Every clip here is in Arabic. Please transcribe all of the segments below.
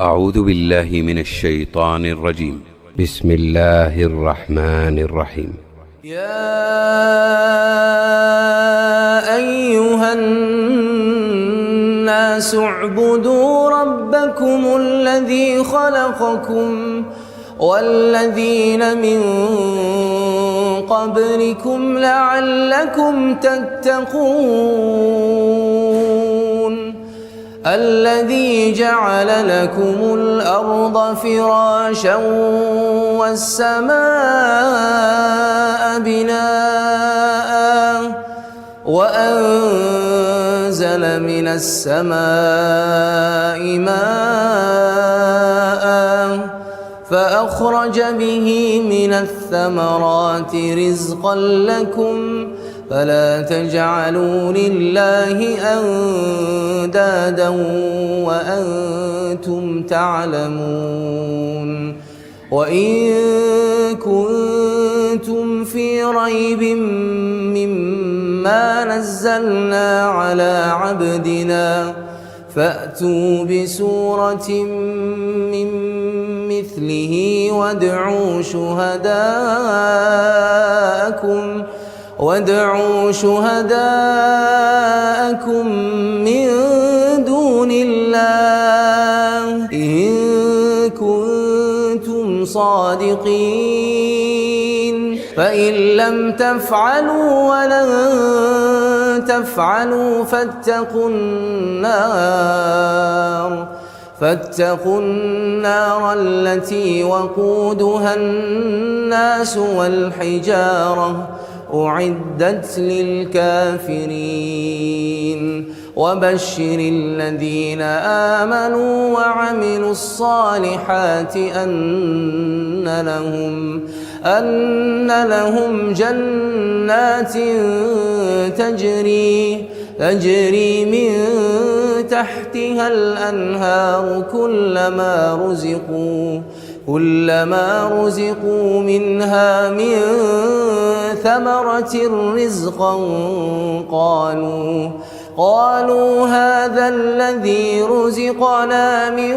أعوذ بالله من الشيطان الرجيم. بسم الله الرحمن الرحيم. يا أيها الناس اعبدوا ربكم الذي خلقكم والذين من قبلكم لعلكم تتقون الذي جعل لكم الأرض فراشا والسماء بناء وأنزل من السماء ماء فأخرج به من الثمرات رزقا لكم فلا تجعلوا لله أندادا وأنتم تعلمون وإن كنتم في ريب مما نزلنا على عبدنا فأتوا بسورة من مثله وادعوا شهداءكم من دون الله إن كنتم صادقين فإن لم تفعلوا ولن تفعلوا فاتقوا النار التي وقودها الناس والحجارة أعدت للكافرين وبشر الذين آمنوا وعملوا الصالحات أن لهم جنات تجري من تحتها الأنهار كلما رزقوا منها من ثمرة رزقا قالوا هذا الذي رزقنا من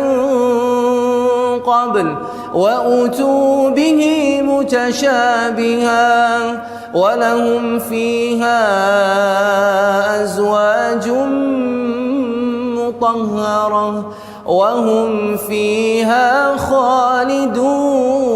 قبل وأتوا به متشابها ولهم فيها أزواج مطهرة وهم فيها خالدون.